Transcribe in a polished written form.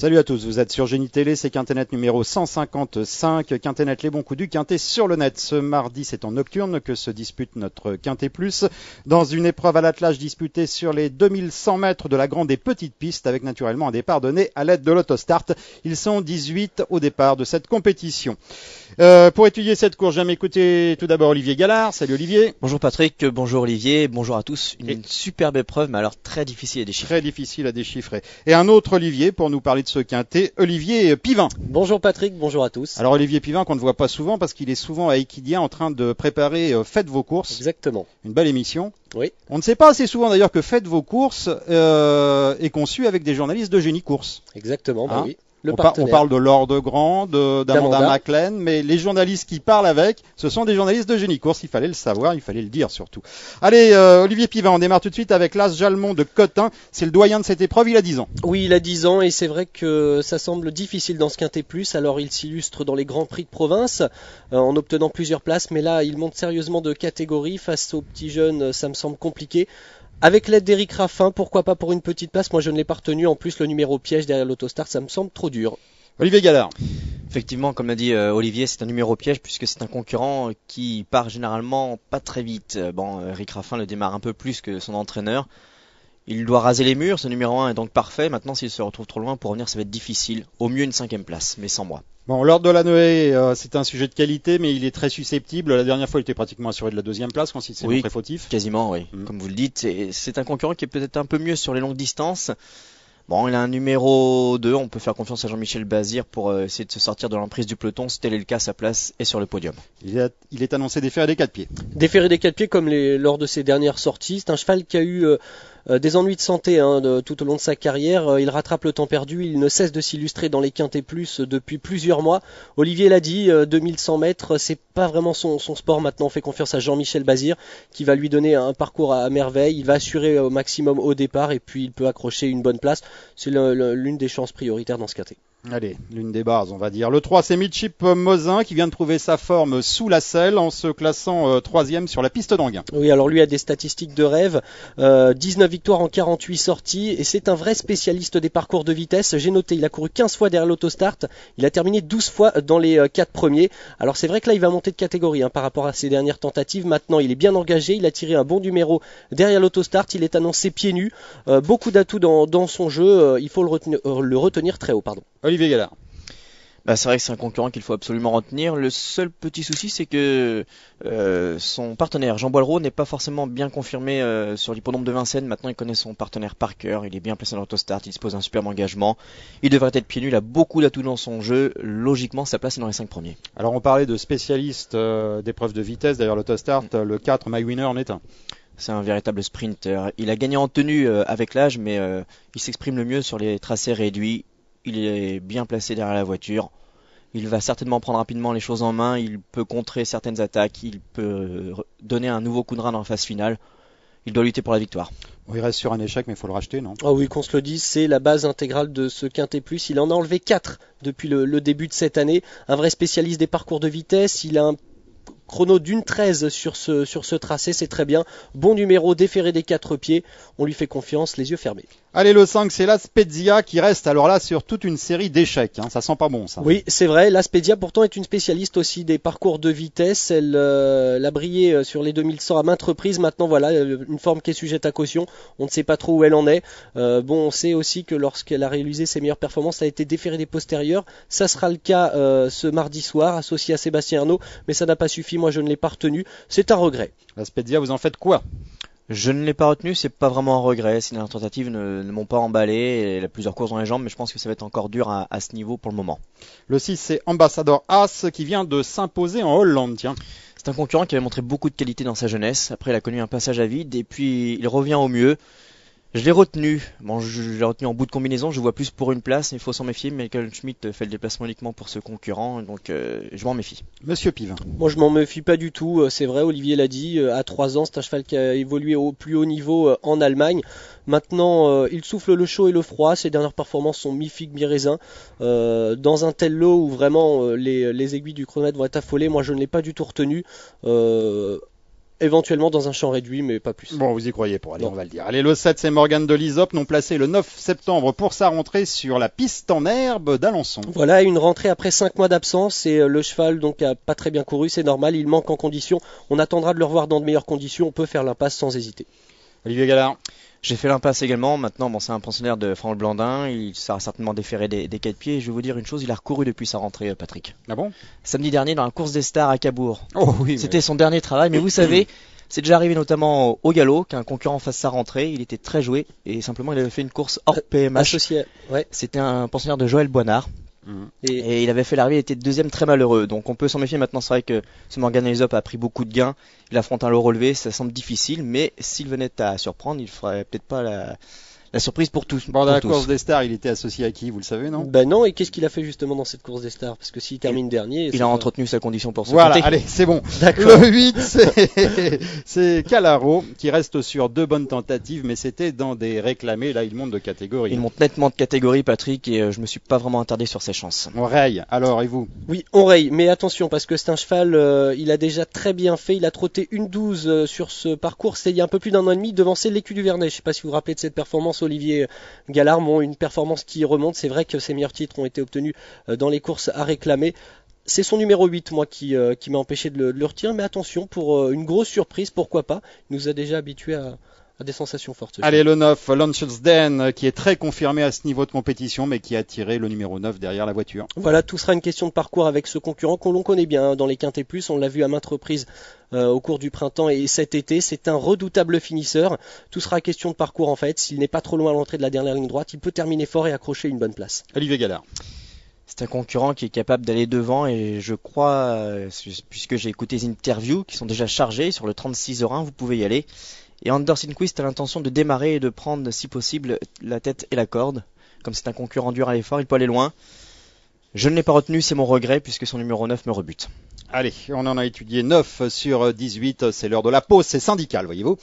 Salut à tous, vous êtes sur Génie Télé, c'est Quintet numéro 155, Quintet les bons coups du Quintet sur le net. Ce mardi, c'est en nocturne que se dispute notre Quintet Plus, dans une épreuve à l'attelage disputée sur les 2100 mètres de la grande et petite piste, avec naturellement un départ donné à l'aide de l'autostart. Ils sont 18 au départ de cette compétition. Pour étudier cette course, j'aime écouter tout d'abord Olivier Gallard. Salut Olivier. Bonjour Patrick, bonjour Olivier, bonjour à tous. Une superbe épreuve, mais alors très difficile à déchiffrer. Très difficile à déchiffrer. Et un autre Olivier pour nous parler de ce Quintet, Olivier Pivin. Bonjour Patrick, bonjour à tous. Alors Olivier Pivin qu'on ne voit pas souvent parce qu'il est souvent à Equidia en train de préparer Faites vos courses. Exactement. Une belle émission. Oui. On ne sait pas assez souvent d'ailleurs que Faites vos courses est conçu avec des journalistes de Génie Course. Exactement, Hein oui. On parle de Laure Degrand, d'Amanda Maclean, mais les journalistes qui parlent avec, ce sont des journalistes de Génie Course. Il fallait le savoir, il fallait le dire surtout. Allez, Olivier Pivin, on démarre tout de suite avec l'As Jalmont de Cotin. C'est le doyen de cette épreuve, il a 10 ans. Oui, il a 10 ans et c'est vrai que ça semble difficile dans ce Quintet Plus. Alors il s'illustre dans les grands prix de province en obtenant plusieurs places, mais là il monte sérieusement de catégorie. Face aux petits jeunes, ça me semble compliqué. Avec l'aide d'Éric Raffin, pourquoi pas pour une petite place? Moi je ne l'ai pas retenu. En plus le numéro piège derrière l'autostart, ça me semble trop dur. Olivier Gallard. Effectivement, comme l'a dit Olivier, c'est un numéro piège puisque c'est un concurrent qui part généralement pas très vite. Éric Raffin le démarre un peu plus que son entraîneur. Il doit raser les murs, ce numéro 1 est donc parfait. Maintenant s'il se retrouve trop loin pour revenir, ça va être difficile. Au mieux une 5e place, mais sans moi. Bon, l'ordre de la Noé, c'est un sujet de qualité, mais il est très susceptible. La dernière fois, il était pratiquement assuré de la 2e place quand il s'est montré fautif. Quasiment, oui. Comme vous le dites, c'est un concurrent qui est peut-être un peu mieux sur les longues distances. Bon, il a un numéro 2, on peut faire confiance à Jean-Michel Bazir pour essayer de se sortir de l'emprise du peloton. Si tel est le cas, sa place est sur le podium. Il est annoncé déféré des 4 pieds. Déféré des 4 pieds comme lors de ses dernières sorties. C'est un cheval qui a eu des ennuis de santé tout au long de sa carrière. Il rattrape le temps perdu, il ne cesse de s'illustrer dans les Quintet Plus depuis plusieurs mois. Olivier l'a dit, 2100 mètres, c'est pas vraiment son sport maintenant. On fait confiance à Jean-Michel Bazir qui va lui donner un parcours à merveille. Il va assurer au maximum au départ et puis il peut accrocher une bonne place. C'est l'une des chances prioritaires dans ce Quintet. Allez, l'une des bases, on va dire. Le 3, c'est Midship Mozin qui vient de trouver sa forme sous la selle en se classant 3e sur la piste d'Anguin. Oui, alors lui a des statistiques de rêve. 19 victoires en 48 sorties et c'est un vrai spécialiste des parcours de vitesse. J'ai noté, il a couru 15 fois derrière l'autostart. Il a terminé 12 fois dans les 4 premiers. Alors c'est vrai que là, il va monter de catégorie par rapport à ses dernières tentatives. Maintenant, il est bien engagé. Il a tiré un bon numéro derrière l'autostart. Il est annoncé pieds nus. Beaucoup d'atouts dans son jeu. Il faut le retenir très haut. Olivier Gallard. C'est vrai que c'est un concurrent qu'il faut absolument retenir. Le seul petit souci, c'est que son partenaire Jean Boileau n'est pas forcément bien confirmé sur l'hippodrome de Vincennes. Maintenant, il connaît son partenaire par cœur. Il est bien placé dans l'autostart. Il dispose d'un superbe engagement. Il devrait être pieds nus. Il a beaucoup d'atouts dans son jeu. Logiquement, sa place est dans les 5 premiers. Alors, on parlait de spécialistes d'épreuves de vitesse. D'ailleurs, l'autostart, le 4, My Winner en est un. C'est un véritable sprinter. Il a gagné en tenue avec l'âge, mais il s'exprime le mieux sur les tracés réduits. Il est bien placé derrière la voiture. Il va certainement prendre rapidement les choses en main. Il peut contrer certaines attaques. Il peut donner un nouveau coup de rein dans la phase finale. Il doit lutter pour la victoire. Bon, il reste sur un échec, mais il faut le racheter, non? Ah oui, qu'on se le dise, c'est la base intégrale de ce Quintet Plus. Il en a enlevé 4 depuis le début de cette année. Un vrai spécialiste des parcours de vitesse. Il a un chrono d'une 13 sur ce tracé, c'est très bien. Bon numéro, déféré des 4 pieds. On lui fait confiance, les yeux fermés. Allez, le 5, c'est la Spezia qui reste alors là sur toute une série d'échecs. Ça sent pas bon, ça. Oui, c'est vrai. La Spezia pourtant est une spécialiste aussi des parcours de vitesse. Elle a brillé sur les 2100 à maintes reprises. Maintenant, voilà, une forme qui est sujette à caution. On ne sait pas trop où elle en est. On sait aussi que lorsqu'elle a réalisé ses meilleures performances, ça a été déféré des postérieurs. Ça sera le cas ce mardi soir, associé à Sébastien Arnaud. Mais ça n'a pas suffi. Moi, je ne l'ai pas retenu. C'est un regret. La Spezia, vous en faites quoi? Je ne l'ai pas retenu, c'est pas vraiment un regret. Ces dernières tentatives ne m'ont pas emballé. Elle a plusieurs courses dans les jambes, mais je pense que ça va être encore dur à ce niveau pour le moment. Le 6, c'est Ambassador As qui vient de s'imposer en Hollande, tiens. C'est un concurrent qui avait montré beaucoup de qualité dans sa jeunesse. Après, il a connu un passage à vide et puis il revient au mieux. Je l'ai retenu. Je l'ai retenu en bout de combinaison. Je vois plus pour une place. Il faut s'en méfier. Michael Schmidt fait le déplacement uniquement pour ce concurrent. Donc, je m'en méfie. Monsieur Pivin. Moi, je m'en méfie pas du tout. C'est vrai, Olivier l'a dit. À 3 ans, c'est un cheval qui a évolué au plus haut niveau en Allemagne. Maintenant, il souffle le chaud et le froid. Ses dernières performances sont mi-figue, mi-raisin. Dans un tel lot où vraiment les aiguilles du chronomètre vont être affolées, moi, je ne l'ai pas du tout retenu. éventuellement dans un champ réduit, mais pas plus. Bon, vous y croyez pas, allez, Non. on va le dire. Allez, le 7, c'est Morgan de l'Isop, non placé le 9 septembre pour sa rentrée sur la piste en herbe d'Alençon. Voilà, une rentrée après 5 mois d'absence et le cheval donc a pas très bien couru, c'est normal, il manque en condition. On attendra de le revoir dans de meilleures conditions, on peut faire l'impasse sans hésiter. Olivier Gallard. J'ai fait l'impasse également. Maintenant, bon, c'est un pensionnaire de Franck Blandin. Il sera certainement déféré des 4 pieds. Et je vais vous dire une chose, il a recouru depuis sa rentrée, Patrick. Ah bon? Samedi dernier, dans la course des stars à Cabourg. Oh oui. C'était son dernier travail. Mais vous savez, c'est déjà arrivé notamment au galop qu'un concurrent fasse sa rentrée. Il était très joué. Et simplement, il avait fait une course hors PMH. Associé, ouais. C'était un pensionnaire de Joël Boinard. Et Et il avait fait l'arrivée, il était deuxième très malheureux. Donc on peut s'en méfier maintenant. C'est vrai que ce Morgan Aesop a pris beaucoup de gains. Il affronte un lot relevé, ça semble difficile. Mais s'il venait à surprendre, il ferait peut-être pas la surprise pour tous. Bon, dans pour la tous. course des stars, il était associé à qui, vous le savez, non? ben non, et qu'est-ce qu'il a fait justement dans cette course des stars? Parce que s'il termine dernier, Il a entretenu sa condition pour se Voilà, compter. allez, c'est bon. D'accord. Le 8, c'est Calaro qui reste sur 2 bonnes tentatives, mais c'était dans des réclamés. Là, il monte de catégorie. Il monte nettement de catégorie, Patrick, et je me suis pas vraiment attardé sur ses chances. On raye. Alors, et vous? Oui, on raye, mais attention parce que c'est un cheval, il a déjà très bien fait, il a trotté une 12 sur ce parcours, c'était il y a un peu plus d'un an et demi, devancé l'écu du Vernet. Je sais pas si vous vous rappelez de cette performance, Olivier Gallard, bon, une performance qui remonte, c'est vrai que ses meilleurs titres ont été obtenus dans les courses à réclamer. C'est son numéro 8, moi, qui m'a empêché de le retirer, mais attention, pour une grosse surprise, pourquoi pas, il nous a déjà habitués à des sensations fortes. Allez, le 9, Lancelsden, qui est très confirmé à ce niveau de compétition, mais qui a tiré le numéro 9 derrière la voiture. Voilà, tout sera une question de parcours avec ce concurrent qu'on l'on connaît bien dans les Quintet Plus. On l'a vu à maintes reprises au cours du printemps et cet été. C'est un redoutable finisseur. Tout sera question de parcours en fait. S'il n'est pas trop loin à l'entrée de la dernière ligne droite, il peut terminer fort et accrocher une bonne place. Olivier Gallard. C'est un concurrent qui est capable d'aller devant et je crois, puisque j'ai écouté les interviews qui sont déjà chargées sur le 36h1, vous pouvez y aller. Et Anders Lindqvist a l'intention de démarrer et de prendre, si possible, la tête et la corde. Comme c'est un concurrent dur à l'effort, il peut aller loin. Je ne l'ai pas retenu, c'est mon regret, puisque son numéro 9 me rebute. Allez, on en a étudié 9 sur 18, c'est l'heure de la pause, c'est syndical, voyez-vous.